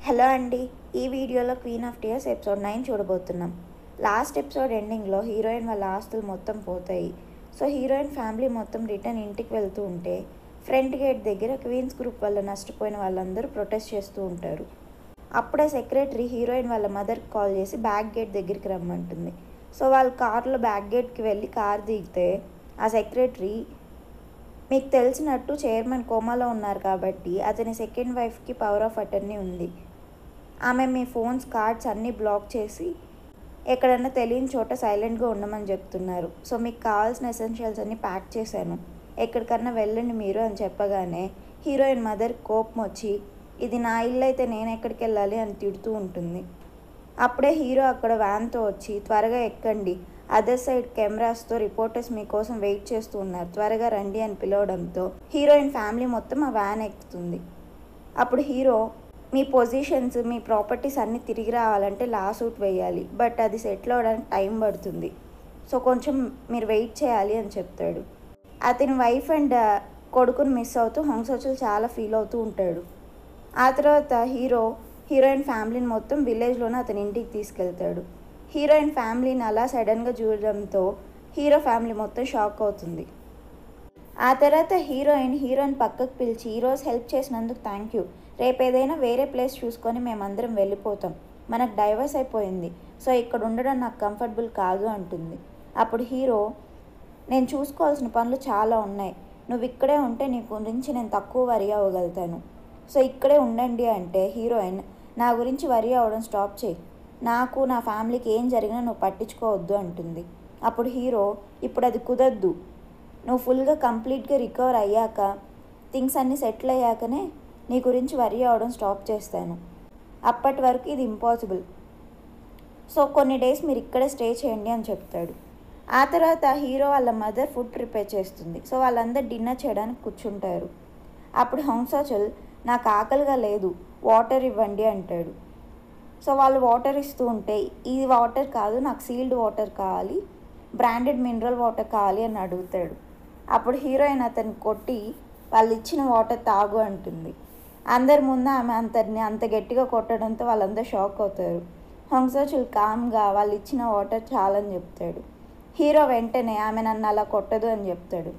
Hello అండి. ఈ వీడియోలో క్వీన్ ఆఫ్ టీయర్స్ ఎపిసోడ్ 9 చూడబోతున్నాం. లాస్ట్ ఎపిసోడ్ ఎండింగ్లో హీరోయిన్ వాళ్ళ ఆస్తులు మొత్తం పోతాయి. సో హీరోయిన్ ఫ్యామిలీ మొత్తం రిటర్న్ ఇంటికి వెళ్తూ ఉంటే ఫ్రంట్ గేట్ దగ్గర క్వీన్స్ గ్రూప్ వల్ల నష్టపోయిన వాళ్ళందరూ ప్రొటెస్ట్ చేస్తూ ఉంటారు. అప్పుడే సెక్రటరీ హీరోయిన్ వాళ్ళ మదర్కి కాల్ చేసి బ్యాక్ గేట్ దగ్గరికి రమ్మంటుంది. సో వాళ్ళు కార్లో బ్యాక్ గేట్కి వెళ్ళి కార్ దిగితే ఆ సెక్రటరీ, మీకు తెలిసినట్టు చైర్మన్ కోమాలో ఉన్నారు కాబట్టి అతని సెకండ్ వైఫ్కి పవర్ ఆఫ్ అటర్నీ ఉంది. ఆమె మీ ఫోన్స్ కార్డ్స్ అన్నీ బ్లాక్ చేసి ఎక్కడన్నా తెలియని చోట సైలెంట్గా ఉండమని చెప్తున్నారు. సో మీకు కావాల్సిన ఎసెన్షియల్స్ అన్నీ ప్యాక్ చేశాను, ఎక్కడికన్నా వెళ్ళండి మీరు అని చెప్పగానే హీరోయిన్ మదర్ కోపం వచ్చి, ఇది నా ఇల్లు అయితే నేను ఎక్కడికి వెళ్ళాలి అని తిడుతూ ఉంటుంది. అప్పుడే హీరో అక్కడ వ్యాన్తో వచ్చి, త్వరగా ఎక్కండి, అదర్ సైడ్ కెమెరాస్తో రిపోర్టర్స్ మీకోసం వెయిట్ చేస్తూ ఉన్నారు, త్వరగా రండి అని పిలవడంతో హీరోయిన్ ఫ్యామిలీ మొత్తం ఆ వ్యాన్ ఎక్కుతుంది. అప్పుడు హీరో, మీ పొజిషన్స్ మీ ప్రాపర్టీస్ అన్నీ తిరిగి రావాలంటే లా సూట్ వేయాలి, బట్ అది సెటిల్ అవ్వడానికి టైం పడుతుంది, సో కొంచెం మీరు వెయిట్ చేయాలి అని చెప్తాడు. అతని వైఫ్ అండ్ కొడుకుని మిస్ అవుతూ హొంగ్సోచుల్ చాలా ఫీల్ అవుతూ ఉంటాడు. ఆ తర్వాత హీరోయిన్ ఫ్యామిలీని మొత్తం విలేజ్లోనే అతని ఇంటికి తీసుకెళ్తాడు. హీరోయిన్ ఫ్యామిలీని అలా సడన్గా చూడడంతో హీరో ఫ్యామిలీ మొత్తం షాక్ అవుతుంది. ఆ తర్వాత హీరోయిన్ పక్కకు పిలిచి, ఈరోజు హెల్ప్ చేసినందుకు థ్యాంక్ యూ, రేపు ఏదైనా వేరే ప్లేస్ చూసుకొని మేమందరం వెళ్ళిపోతాం, మనకు డైవర్స్ అయిపోయింది, సో ఇక్కడ ఉండడం నాకు కంఫర్టబుల్ కాదు అంటుంది. అప్పుడు హీరో, నేను చూసుకోవాల్సిన పనులు చాలా ఉన్నాయి, నువ్వు ఇక్కడే ఉంటే నీ గురించి నేను తక్కువ వరి అవ్వగలుగుతాను, సో ఇక్కడే ఉండండి అంటే హీరోయిన్, నా గురించి వరి అవ్వడం స్టాప్ చేయి, నాకు నా ఫ్యామిలీకి ఏం జరిగినా నువ్వు పట్టించుకోవద్దు అంటుంది. అప్పుడు హీరో, ఇప్పుడు అది కుదరదు, నువ్వు ఫుల్గా కంప్లీట్గా రికవర్ అయ్యాక థింగ్స్ అన్నీ సెటిల్ అయ్యాకనే నీ గురించి వరి అవ్వడం స్టాప్ చేస్తాను, అప్పటి వరకు ఇది ఇంపాసిబుల్, సో కొన్ని డేస్ మీరు ఇక్కడే స్టే చేయండి అని చెప్తాడు. ఆ తర్వాత హీరో వాళ్ళ మదర్ ఫుడ్ ప్రిపేర్ చేస్తుంది. సో వాళ్ళందరూ డిన్నర్ చేయడానికి కూర్చుంటారు. అప్పుడు హొంగ్సోచుల్, నాకు ఆకలిగా లేదు, వాటర్ ఇవ్వండి అంటాడు. సో వాళ్ళు వాటర్ ఇస్తూ ఉంటే, ఇది వాటర్ కాదు, నాకు సీల్డ్ వాటర్ కావాలి, బ్రాండెడ్ మినరల్ వాటర్ కావాలి అని అడుగుతాడు. అప్పుడు హీరోయిన్ అతన్ని కొట్టి, వాళ్ళు ఇచ్చిన వాటర్ తాగు అంటుంది. అందరి ముందు ఆమె అంత గట్టిగా కొట్టడంతో వాళ్ళందరూ షాక్ అవుతారు. హొంగ్సోచుల్ కామ్గా వాళ్ళు ఇచ్చిన వాటర్ చాలని చెప్తాడు. హీరో వెంటనే, ఆమె నన్ను అలా కొట్టదు అని చెప్తాడు.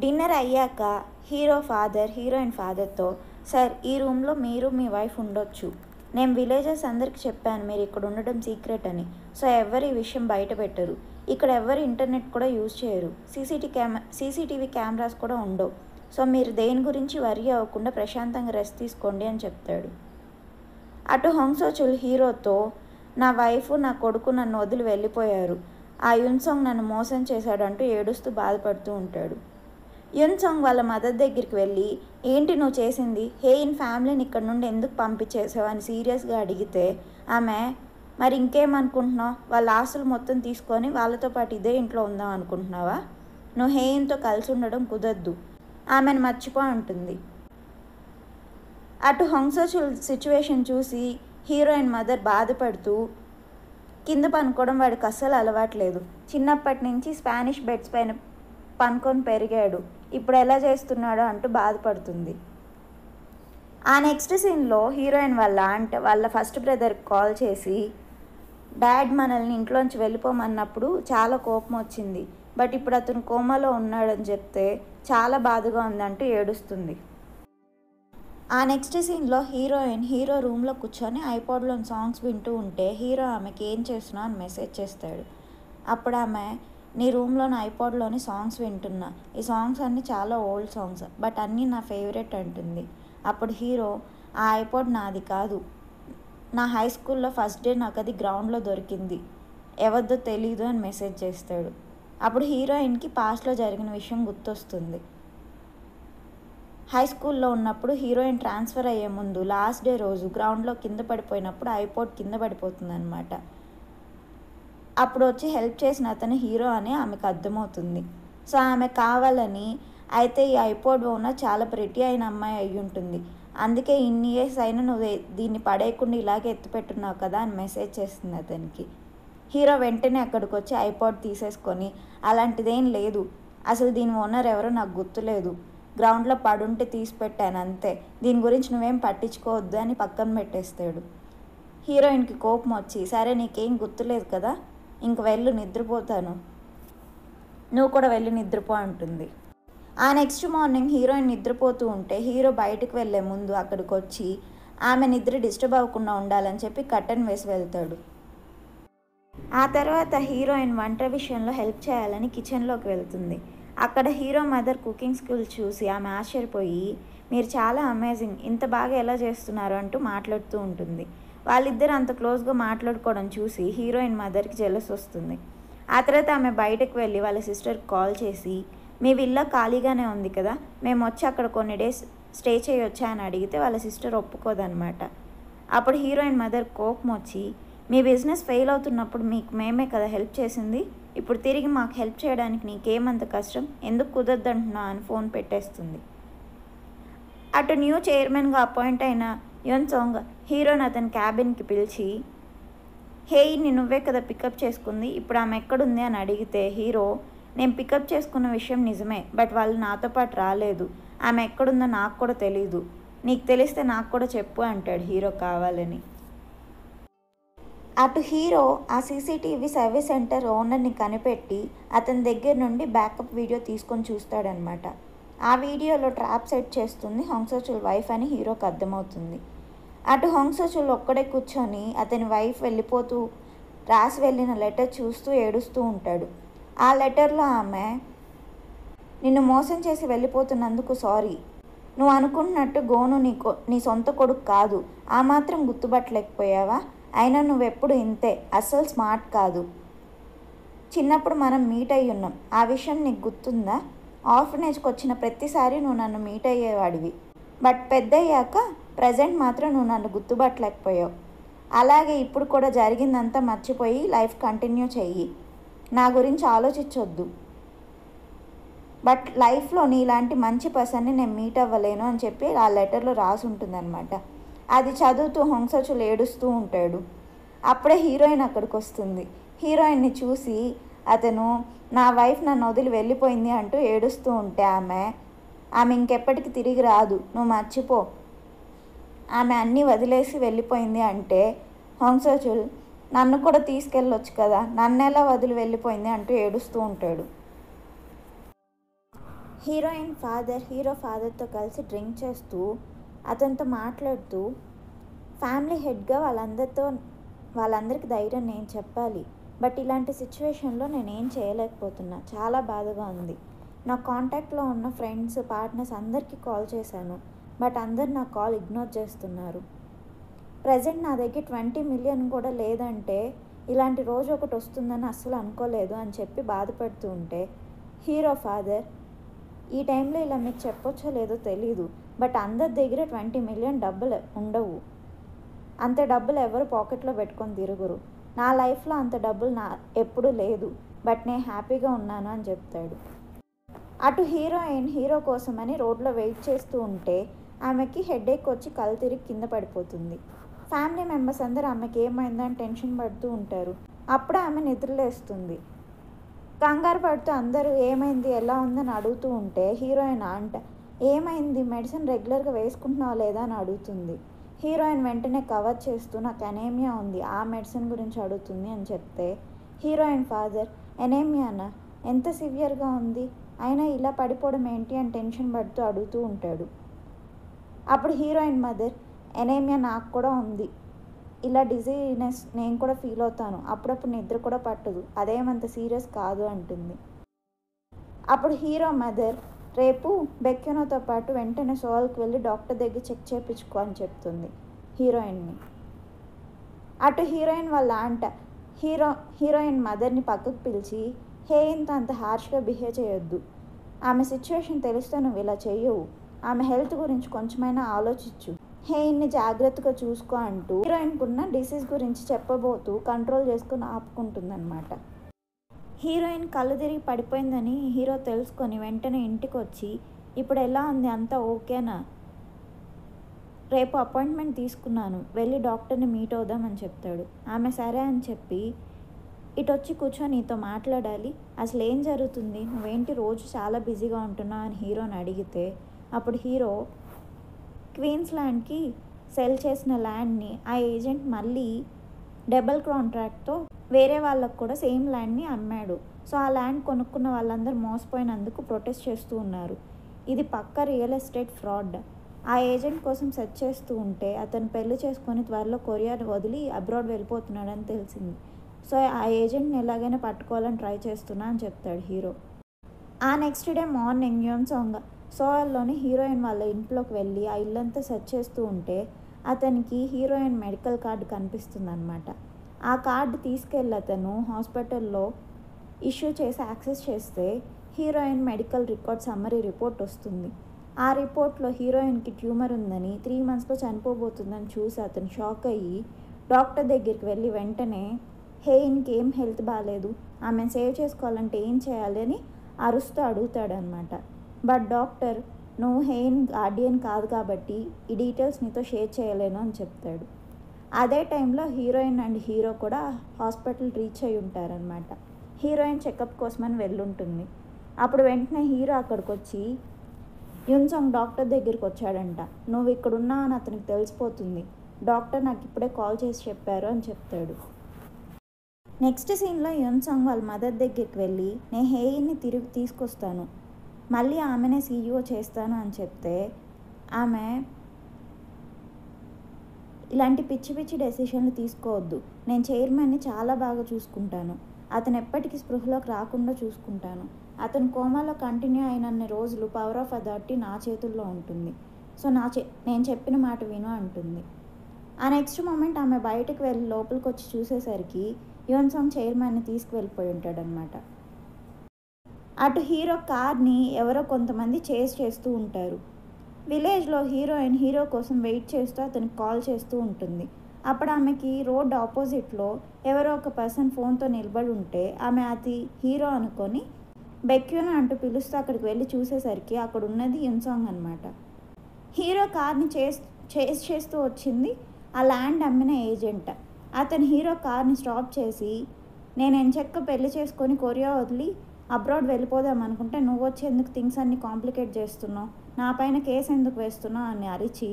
డిన్నర్ అయ్యాక హీరోయిన్ ఫాదర్తో, సార్ ఈ రూమ్లో మీరు మీ వైఫ్ ఉండొచ్చు, నేను విలేజర్స్ అందరికి చెప్పాను మీరు ఇక్కడ ఉండడం సీక్రెట్ అని, సో ఎవరు ఈ విషయం బయట పెట్టరు, ఇక్కడ ఎవరు ఇంటర్నెట్ కూడా యూజ్ చేయరు, సీసీటీవీ కెమెరాస్ కూడా ఉండవు, సో మీరు దేని గురించి వరి అవ్వకుండా ప్రశాంతంగా రెస్ట్ తీసుకోండి అని చెప్తాడు. అటు హొంగ్సోచుల్ హీరోతో, నా వైఫ్ నా కొడుకు నన్ను వదిలి వెళ్ళిపోయారు, ఆ యున్సాంగ్ నన్ను మోసం చేశాడు అంటూ ఏడుస్తూ బాధపడుతూ ఉంటాడు. యున్సాంగ్ వాళ్ళ మదర్ దగ్గరికి వెళ్ళి, ఏంటి నువ్వు చేసింది, ఇన్ ఫ్యామిలీని ఇక్కడ నుండి ఎందుకు పంపించేసావు అని సీరియస్గా అడిగితే ఆమె, మరి ఇంకేమనుకుంటున్నావు, వాళ్ళ ఆస్తులు మొత్తం తీసుకొని వాళ్ళతో పాటు ఇదే ఇంట్లో ఉందాం అనుకుంటున్నావా, నువ్వు హేయిన్తో కలిసి ఉండడం కుదరదు, ఆమెను మర్చిపో అంటుంది. అటు హొంగ్సోచుల్ సిచ్యువేషన్ చూసి హీరోయిన్ మదర్ బాధపడుతూ, కింద పనుకోవడం వాడికి అస్సలు అలవాట్లేదు, చిన్నప్పటి నుంచి స్పానిష్ బెడ్స్ పైన పనుకొని పెరిగాడు, ఇప్పుడు ఎలా చేస్తున్నాడో అంటూ బాధపడుతుంది. ఆ నెక్స్ట్ సీన్లో హీరోయిన్ వాళ్ళ ఫస్ట్ బ్రదర్కి కాల్ చేసి, డాడ్ మనల్ని ఇంట్లోంచి వెళ్ళిపోమన్నప్పుడు చాలా కోపం వచ్చింది, బట్ ఇప్పుడు అతను కోమాలో ఉన్నాడని చెప్తే చాలా బాధగా ఉందంటూ ఏడుస్తుంది. ఆ నెక్స్ట్ సీన్లో హీరో రూమ్లో కూర్చొని ఐపాడ్లోని సాంగ్స్ వింటూ ఉంటే హీరో ఆమెకి ఏం చేస్తున్నావు అని మెసేజ్ చేస్తాడు. అప్పుడు ఆమె, నీ రూమ్లోని ఐపాడ్లోని సాంగ్స్ వింటున్నా, ఈ సాంగ్స్ అన్నీ చాలా ఓల్డ్ సాంగ్స్, బట్ అన్నీ నా ఫేవరెట్ అంటుంది. అప్పుడు హీరో, ఆ ఐపాడ్ నాది కాదు, నా హై స్కూల్లో ఫస్ట్ డే నాకు అది గ్రౌండ్లో దొరికింది, ఎవరిదో తెలీదు అని మెసేజ్ చేస్తాడు. అప్పుడు హీరోయిన్కి పాస్ట్లో జరిగిన విషయం గుర్తొస్తుంది. హై స్కూల్లో ఉన్నప్పుడు హీరోయిన్ ట్రాన్స్ఫర్ అయ్యే ముందు లాస్ట్ డే రోజు గ్రౌండ్లో కింద పడిపోయినప్పుడు ఐపాడ్ కింద పడిపోతుంది అనమాట. అప్పుడు వచ్చి హెల్ప్ చేసిన అతను హీరో అని ఆమెకు అర్థమవుతుంది. సో ఆమె కావాలని, అయితే ఈ ఐపాడ్ ఓనర్ చాలా ప్రిటీ అయిన అమ్మాయి అయి ఉంటుంది, అందుకే ఇన్ని ఇయర్స్ అయినా నువ్వు దీన్ని పడేయకుండా ఇలాగే ఎత్తిపెట్టున్నావు కదా అని మెసేజ్ చేస్తుంది అతనికి. హీరో వెంటనే అక్కడికి వచ్చి ఐపాడ్ తీసేసుకొని, అలాంటిదేం లేదు, అసలు దీని ఓనర్ ఎవరో నాకు గుర్తులేదు, గ్రౌండ్లో పడుంటే తీసి పెట్టాను అంతే, దీని గురించి నువ్వేం పట్టించుకోవద్దు అని పక్కన పెట్టేస్తాడు. హీరోయిన్కి కోపం వచ్చి, సరే నీకేం గుర్తులేదు కదా, ఇంక వెళ్ళు, నిద్రపోతాను, నువ్వు కూడా వెళ్ళి నిద్రపో అంటుంది. ఆ నెక్స్ట్ మార్నింగ్ హీరోయిన్ నిద్రపోతూ ఉంటే హీరో బయటకు వెళ్ళే ముందు అక్కడికి వచ్చి ఆమె నిద్ర డిస్టర్బ్ అవ్వకుండా ఉండాలని చెప్పి కర్టెన్ వేసి వెళ్తాడు. ఆ తర్వాత హీరోయిన్ వంట విషయంలో హెల్ప్ చేయాలని కిచెన్లోకి వెళ్తుంది. అక్కడ హీరో మదర్ కుకింగ్ స్కిల్ చూసి ఆమె ఆశ్చర్యపోయి, మీరు చాలా అమేజింగ్, ఇంత బాగా ఎలా చేస్తున్నారు అంటూ మాట్లాడుతూ ఉంటుంది. వాళ్ళిద్దరు అంత క్లోజ్గా మాట్లాడుకోవడం చూసి హీరోయిన్ మదర్కి జెలస్ వస్తుంది. ఆ తర్వాత ఆమె బయటకు వెళ్ళి వాళ్ళ సిస్టర్కి కాల్ చేసి, మీ విల్లా ఖాళీగానే ఉంది కదా, మేము వచ్చి అక్కడ కొన్ని డేస్ స్టే చేయొచ్చా అని అడిగితే వాళ్ళ సిస్టర్ ఒప్పుకోదనమాట. అప్పుడు హీరోయిన్ మదర్ కోపం వచ్చి, మీ బిజినెస్ ఫెయిల్ అవుతున్నప్పుడు మీకు మేమే కదా హెల్ప్ చేసింది, ఇప్పుడు తిరిగి మాకు హెల్ప్ చేయడానికి నీకేమంత కష్టం, ఎందుకు కుదరదంటున్నావు అని ఫోన్ పెట్టేస్తుంది. అటు న్యూ చైర్మన్గా అపాయింట్ అయిన యున్ సాంగ్ హీరోని అతని క్యాబిన్కి పిలిచి, హేయ్ని నువ్వే కదా పికప్ చేసుకుంది, ఇప్పుడు ఆమె ఎక్కడుంది అని అడిగితే హీరో, నేను పికప్ చేసుకున్న విషయం నిజమే, బట్ వాళ్ళు నాతో పాటు రాలేదు, ఆమె ఎక్కడుందో నాకు కూడా తెలీదు, నీకు తెలిస్తే నాకు కూడా చెప్పు అంటాడు హీరో కావాలని. అటు హీరో ఆ సీసీటీవీ సర్వీస్ సెంటర్ ఓనర్ని కనిపెట్టి అతని దగ్గర నుండి బ్యాకప్ వీడియో తీసుకొని చూస్తాడనమాట. ఆ వీడియోలో ట్రాప్ సెట్ చేస్తుంది హొంగ్ సో చుల్ వైఫ్ అని హీరోకి అర్థమవుతుంది. అటు హొంగ్ సో చుల్ ఒక్కడే కూర్చొని అతని వైఫ్ వెళ్ళిపోతూ రాసి వెళ్ళిన లెటర్ చూస్తూ ఏడుస్తూ ఉంటాడు. ఆ లెటర్లో ఆమె, నిన్ను మోసం చేసి వెళ్ళిపోతున్నందుకు సారీ, నువ్వు అనుకుంటున్నట్టు గోను నీ సొంత కొడుకు కాదు, ఆ మాత్రం గుర్తుపట్టలేకపోయావా, అయినా నువ్వెప్పుడు ఇంతే, అస్సలు స్మార్ట్ కాదు, చిన్నప్పుడు మనం మీట్ అయ్యి ఉన్నాం, ఆ విషయం నీకు గుర్తుందా, ఆర్ఫనేజ్కి వచ్చిన ప్రతిసారి నువ్వు నన్ను మీట్ అయ్యేవాడివి, బట్ పెద్దయ్యాక ప్రజెంట్ మాత్రం నువ్వు నన్ను గుర్తుపట్టలేకపోయావు, అలాగే ఇప్పుడు కూడా జరిగిందంతా మర్చిపోయి లైఫ్ కంటిన్యూ చెయ్యి, నా గురించి ఆలోచించొద్దు, బట్ లైఫ్లో నీలాంటి మంచి పర్సన్ని నేను మీట్ అవ్వలేను అని చెప్పి ఆ లెటర్లో రాసి ఉంటుందన్నమాట. అది చదువుతూ హొంగ్ సో చుల్ ఏడుస్తూ ఉంటాడు. అప్పుడే హీరోయిన్ అక్కడికి వస్తుంది. హీరోయిన్ని చూసి అతను, నా వైఫ్ నన్ను వదిలి వెళ్ళిపోయింది అంటూ ఏడుస్తూ ఉంటే ఆమె ఇంకెప్పటికి తిరిగి రాదు, నువ్వు మర్చిపో, ఆమె అన్నీ వదిలేసి వెళ్ళిపోయింది అంటే హొంగ్ సో చుల్, నన్ను కూడా తీసుకెళ్ళొచ్చు కదా, నన్నెలా వదిలి వెళ్ళిపోయింది అంటూ ఏడుస్తూ ఉంటాడు. హీరోయిన్ ఫాదర్ హీరో ఫాదర్తో కలిసి డ్రింక్ చేస్తూ అతనితో మాట్లాడుతూ, ఫ్యామిలీ హెడ్గా వాళ్ళందరికీ ధైర్యం నేను చెప్పాలి, బట్ ఇలాంటి సిచ్యువేషన్లో నేనేం చేయలేకపోతున్నా, చాలా బాధగా ఉంది, నా కాంటాక్ట్లో ఉన్న ఫ్రెండ్స్ పార్ట్నర్స్ అందరికీ కాల్ చేశాను, బట్ అందరు నా కాల్ ఇగ్నోర్ చేస్తున్నారు, ప్రజెంట్ నా దగ్గర 20 మిలియన్ కూడా లేదంటే ఇలాంటి రోజు ఒకటి వస్తుందని అస్సలు అనుకోలేదు అని చెప్పి బాధపడుతూ ఉంటే హీరో ఫాదర్, ఈ టైంలో ఇలా మీకు చెప్పొచ్చో లేదో తెలీదు, బట్ అందరి దగ్గర 20 మిలియన్ డబ్బులు ఉండవు, అంత డబ్బులు ఎవరు పాకెట్లో పెట్టుకొని తిరుగురు, నా లైఫ్లో అంత డబ్బులు ఎప్పుడూ లేదు, బట్ నేను హ్యాపీగా ఉన్నాను అని చెప్తాడు. అటు హీరోయిన్ హీరో కోసమని రోడ్లో వెయిట్ చేస్తూ ఉంటే ఆమెకి హెడేక్ వచ్చి కళ్ళు తిరిగి కింద పడిపోతుంది. ఫ్యామిలీ మెంబర్స్ అందరూ ఆమెకి ఏమైందని టెన్షన్ పడుతూ ఉంటారు. అప్పుడే ఆమె నిద్రలేస్తుంది. కంగారు పడుతూ అందరూ ఏమైంది, ఎలా ఉందని అడుగుతూ ఉంటే హీరోయిన్ అంట, ఏమైంది, మెడిసిన్ రెగ్యులర్గా వేసుకుంటున్నావా లేదా అని అడుగుతుంది. హీరోయిన్ వెంటనే కవర్ చేస్తూ, నాకు ఎనేమియా ఉంది, ఆ మెడిసిన్ గురించి అడుగుతుంది అని చెప్తే హీరోయిన్ ఫాదర్, ఎనేమియానా, ఎంత సివియర్గా ఉంది, అయినా ఇలా పడిపోవడం ఏంటి అని టెన్షన్ పడుతూ అడుగుతూ ఉంటాడు. అప్పుడు హీరోయిన్ మదర్, ఎనేమియా నాకు కూడా ఉంది, ఇలా డిజీనెస్ నేను కూడా ఫీల్ అవుతాను, అప్పుడప్పుడు నిద్ర కూడా పట్టదు, అదేమంత సీరియస్ కాదు అంటుంది. అప్పుడు హీరో మదర్, రేపు బెక్యూనోతో పాటు వెంటనే సోల్కి వెళ్ళి డాక్టర్ దగ్గర చెక్ చేయించుకో అని చెప్తుంది హీరోయిన్ని. అటు హీరోయిన్ వాళ్ళ ఆంట హీరోయిన్ మదర్ని పక్కకు పిలిచి, హే, అంత హార్ష్గా బిహేవ్ చేయొద్దు, ఆమె సిచ్యువేషన్ తెలిస్తే నువ్వు ఇలా చెయ్యవు, ఆమె హెల్త్ గురించి కొంచెమైనా ఆలోచించు, హేయిన్ని జాగ్రత్తగా చూసుకో అంటూ హీరోయిన్కున్న డిసీజ్ గురించి చెప్పబోతూ కంట్రోల్ చేసుకుని ఆపుకుంటుందన్నమాట. హీరోయిన్ కళ్ళు తిరిగి పడిపోయిందని హీరో తెలుసుకొని వెంటనే ఇంటికి వచ్చి, ఇప్పుడు ఎలా ఉంది, అంతా ఓకేనా, రేపు అపాయింట్మెంట్ తీసుకున్నాను, వెళ్ళి డాక్టర్ని మీట్ అవుదామని చెప్తాడు. ఆమె సరే అని చెప్పి ఇటు వచ్చి కూర్చొని నీతో మాట్లాడాలి, అసలు ఏం జరుగుతుంది, నువ్వేంటి రోజు చాలా బిజీగా ఉంటున్నావు అని హీరోని అడిగితే అప్పుడు హీరో క్వీన్స్ ల్యాండ్కి సెల్ చేసిన ల్యాండ్ని ఆ ఏజెంట్ మళ్ళీ డబుల్ కాంట్రాక్ట్తో వేరే వాళ్ళకు కూడా సేమ్ ల్యాండ్ని అమ్మాడు. సో ఆ ల్యాండ్ కొనుక్కున్న వాళ్ళందరూ మోసపోయినందుకు ప్రొటెస్ట్ చేస్తూ ఉన్నారు. ఇది పక్క రియల్ ఎస్టేట్ ఫ్రాడ్. ఆ ఏజెంట్ కోసం సెర్చ్ చేస్తూ ఉంటే అతను పెళ్లి చేసుకొని త్వరలో కొరియా వదిలి అబ్రాడ్ వెళ్ళిపోతున్నాడని తెలిసింది. సో ఆ ఏజెంట్ని ఎలాగైనా పట్టుకోవాలని ట్రై చేస్తున్నా అని చెప్తాడు హీరో. ఆ నెక్స్ట్ డే మార్నింగ్ యూన్సాంగ్ సోయల్లోని హీరోయిన్ వాళ్ళ ఇంట్లోకి వెళ్ళి ఆ ఇల్లంతా సెర్చ్ చేస్తూ ఉంటే అతనికి హీరోయిన్ మెడికల్ కార్డు కనిపిస్తుంది అనమాట. ఆ కార్డు తీసుకెళ్ళి అతను హాస్పిటల్లో ఇష్యూ చేసి యాక్సెస్ చేస్తే heroine medical record summary report వస్తుంది. ఆ రిపోర్ట్లో హీరోయిన్కి ట్యూమర్ ఉందని 3 monthsలో చనిపోబోతుందని చూసి అతను షాక్ అయ్యి డాక్టర్ దగ్గరికి వెళ్ళి వెంటనే హేయిన్కి ఏం హెల్త్ బాగాలేదు, ఆమెను సేవ్ చేసుకోవాలంటే ఏం చేయాలి అని అరుస్తూ అడుగుతాడనమాట. బట్ డాక్టర్ నువ్వు హెయిన్ గార్డియన్ కాదు కాబట్టి ఈ డీటెయిల్స్ నీతో షేర్ చేయలేను అని చెప్తాడు. అదే టైంలో హీరోయిన్ అండ్ హీరో కూడా హాస్పిటల్ రీచ్ అయి ఉంటారనమాట. హీరోయిన్ చెకప్ కోసమని వెళ్ళుంటుంది. అప్పుడు వెంటనే హీరో అక్కడికి వచ్చి యూన్సాంగ్ డాక్టర్ దగ్గరికి వచ్చాడంట. నువ్వు ఇక్కడ ఉన్నావు అని అతనికి తెలిసిపోతుంది, డాక్టర్ నాకు ఇప్పుడే కాల్ చేసి చెప్పారు అని చెప్తాడు. నెక్స్ట్ సీన్లో యూన్సాంగ్ వాళ్ళ మదర్ దగ్గరికి వెళ్ళి నేను హేయిన్ని తిరిగి తీసుకొస్తాను, మళ్ళీ ఆమెనే సీఈఓ చేస్తాను అని చెప్తే ఆమె ఇలాంటి పిచ్చి పిచ్చి డెసిషన్లు తీసుకోవద్దు, నేను చైర్మన్ని చాలా బాగా చూసుకుంటాను, అతను ఎప్పటికీ స్పృహలోకి రాకుండా చూసుకుంటాను, అతను కోమాలో కంటిన్యూ అయినన్ని రోజులు పవర్ ఆఫ్ అథారిటీ నా చేతుల్లో ఉంటుంది, సో నేను చెప్పిన మాట విను అంటుంది. ఆ నెక్స్ట్ మూమెంట్ ఆమె బయటకు వెళ్ళి లోపలికి వచ్చి చూసేసరికి యూన్సాంగ్ చైర్మన్ని తీసుకువెళ్ళిపోయి ఉంటాడనమాట. అటు హీరో కార్ని ఎవరో కొంతమంది చేస్ చేస్తూ ఉంటారు. విలేజ్లో హీరోయిన్ హీరో కోసం వెయిట్ చేస్తూ అతనికి కాల్ చేస్తూ ఉంటుంది. అప్పుడు ఆమెకి రోడ్ ఆపోజిట్లో ఎవరో ఒక పర్సన్ ఫోన్తో నిలబడి ఉంటే ఆమె అది హీరో అనుకొని బెక్యూన్ అంటూ పిలుస్తూ అక్కడికి వెళ్ళి చూసేసరికి అక్కడ ఉన్నది యూన్సాంగ్ అనమాట. హీరో కార్ని చేస్ చేస్తూ వచ్చింది ఆ ల్యాండ్ అమ్మిన ఏజెంట్. అతను హీరో కార్ని స్టాప్ చేసి నేను ఎంచక్క పెళ్లి చేసుకొని కొరియా వదిలి అబ్రాడ్ వెళ్ళిపోదాం అనుకుంటే నువ్వు వచ్చి ఎందుకు థింగ్స్ అన్ని కాంప్లికేట్ చేస్తున్నావు, నా పైన కేసు ఎందుకు వేస్తున్నావు అని అరిచి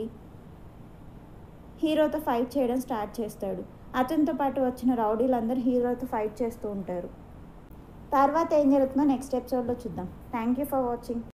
హీరోతో ఫైట్ చేయడం స్టార్ట్ చేస్తాడు. అతనితో పాటు వచ్చిన రౌడీలందరూ హీరోతో ఫైట్ చేస్తూ ఉంటారు. తర్వాత ఏం జరుగుతుందో నెక్స్ట్ ఎపిసోడ్లో చూద్దాం. Thank you for watching.